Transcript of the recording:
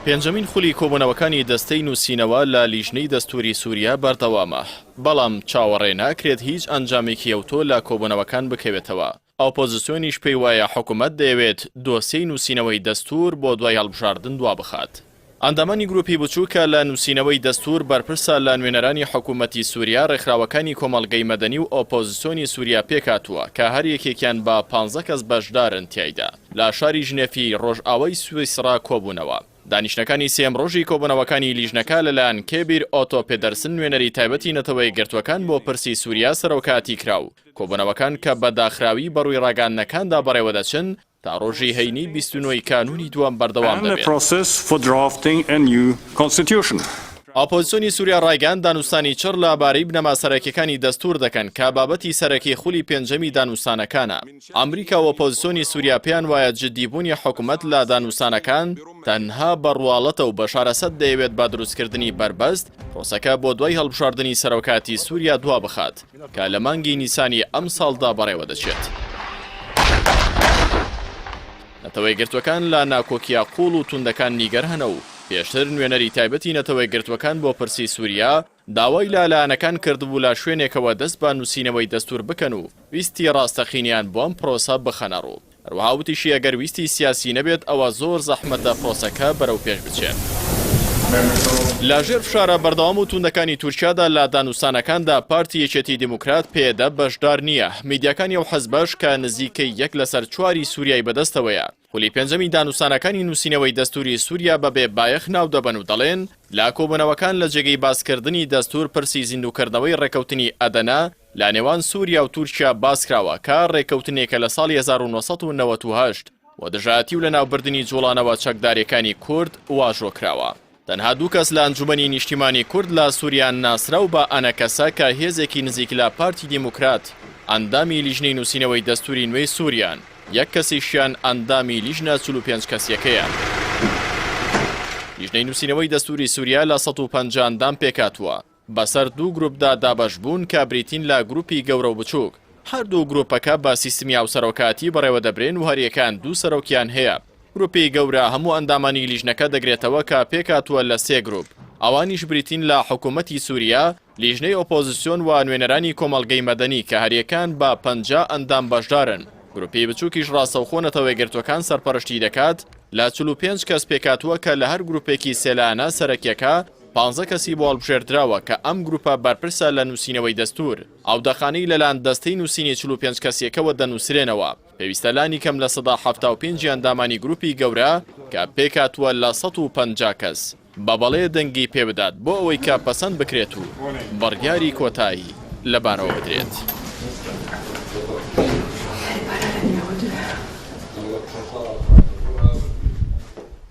پێنجەمین خولی کۆبوونەوەکانی دەستەی نووسینەوە لە لیژنەی دەستوری سووریا بەردەوامە، بەڵام چاوەڕێ ناکرێت هیچ ئەنجامێکی ئەوتۆ لە کۆبوونەوەکان بکەوێتەوە. ئۆپۆزیسیۆنیش پێی وایە حکوومەت دەیەوێت دۆسیەی نووسینەوەی دەستور بۆ دوای هەڵبژاردن دوا بخات. ئەندامانی گروپی بچووکە لە نووسینەوەی دەستور بەرپرسە لە نوێنەرانی حکوومەتی سووریا ڕێکخراوەکانی کۆمەڵگەی مەدەنی و ئۆپۆزیسیۆنی سووریا پێکاتووە کە هەر یەکێکیان بە 15 کەس بەشدارن تیایدا لە شاری ژنێفی ڕۆژئاوای سویسرا کۆبوونەوە. دانیشتەکانی سێم ڕۆژی کۆبوونەوەکانی لیژنەکە لەلایەن کێبیر ئۆتۆ پێدەرسن نوێنەری تایبەتی نەتەوەی گرتوەکان بۆ پرسی سووریا سەرۆکاتی کراو. کۆبوونەوەکان کە بە داخراوی بەڕووی ڕاگەاندنەکاندا بەڕێوە دەچن تا ڕۆژی هەینی 29 کانونی دووەم بەردەوام دەبێت. ئۆپۆزیسیۆنی سووریا ڕایگەان دانوستانی چڕ لەبارەی بنەما سەرەکیەکانی دەستور دەکەن کە بابەتی سەرەکی خولی پێنجەمی دانوستانەکانە. ئەمریکا و ئۆپۆزیسیۆنی سووریا پێیان وایە جددیبوونی حکوومەت لە دانوستانەکان تەنها بەڕواڵەتە و بە شارەسەت دەیەوێت بە دروستکردنی بربەست پرۆسەکە بۆ دوای هەڵبژاردننی سەرۆکاتی سووریا دوا بخات کە لە مانگی نیسانی ئەم ساڵدا بەڕێوە دەچێت. نەتەوەی گرتوەکان لە ناکۆکیە قوڵ و توندەکان نیگەر هەنە و پێشتر نوێنەری تایبەتی نەتەوەی گرتوەکان بۆ پرسی سووریا داوای لالایەنەکان کردبوو لە شوێنێکەوە دەست بە نووسینەوەی دەستور بکەن و ویستی ڕاستەقینیان بۆم پرۆسە بخەنە ڕوو. هەروەها وتیشی ئەگەر ویستی سیاسی نەبێت ئەوە زۆر زەحمەتە پرۆسەکە بەرەو پێش بچێت. لاژێر فشارە بەردەوام و توندەکانی تورکیادا لە دانوستانەکاندا پارتی یەکێتی دیموکرات پێدە بەشدار نییە. میدیاکانی ئەو حەزبەش کە نزیکەی 1 لەسەر 4 سووریای بەدەستەوەیە. خولی پێنجەمی دانوستانەکانی نووسینەوەی دەستوری سووریا بەبێ بایەخ ناو دەبەن و دەڵێن لا کۆبوونەوەکان لە جێگەی باسکردنی دەستور پرسی زیندووکردنەوەی ڕێکەوتنی ئەدەنا لە نێوان سووریا و تورکیا باسکراوە کە ڕێکەوتنێکە لە ساڵی 1998 و دژایەتی و لە ناوبردننی جوڵانەوە چەکدارەکانی کورد واژۆکراوە. تەنها 2 کەس لە ئەنجومەنی نیشتیمانی کورد لە سووریان ناسرا و بە ئەنەکەسە کە هێزێکی نزیک لە پارتی دیموکرات ئەندامی لیژنەی نووسینەوەی دەستوری نوێی سووریان، 1 کەسیشیان ئەندامی لیژنە 45 کەسیەکەیە. لیژنەی نووسینەوەی دەستوری سووریا لە 150 ئەندام پێکاتووە بەسەر 2 گروپدا دابەش بوون کە بریتین لە گروپی گەورە و بچووک. هەردوو گروپەکە بە سیستمی هاوسەرۆکاتی بەڕێوە دەبرێن و هەریەکان 2 سەرۆکیان هەیە. گروپی گەورە هەموو ئەندامانی لیژنەکە دەگرێتەوە کە پێکاتووە لە 3 گروپ. ئەوانیش بریتین لە حکوومەتی سووریا، لیژنەی ئۆپۆزیسیۆن و نوێنەرانی کۆمەڵگەی مەدەنی کە هەریەکان بە 50 ئەندام بەشدارن. گروپی بچووکیش ڕاستەوخۆ نەتەوەی گرتوەکان سەرپەرشتی دەکات لە 45 کەس پێکاتووە کە لە هەر گروپێکی سێلانە سەرەکیەکە 15 کەسی بۆ هەڵبژێردراوە کە ئەم گروپە بەرپرسە لە نووسینەوەی دەستور. ئەودەخانەی لەلاەن دەستەی نووسینی 45 کەسیەکەوە دەنووسرێنەوە. پێویستە لانی کەم لە 175 ئەندامانی گروپی گەورە کە پێکاتووە لە 150 کەس بە بەڵێ دەنگی پێ بدات بۆ ئەوەی کە پەسەند بکرێت و بڕیاری کۆتایی لەبارەوە بدرێت.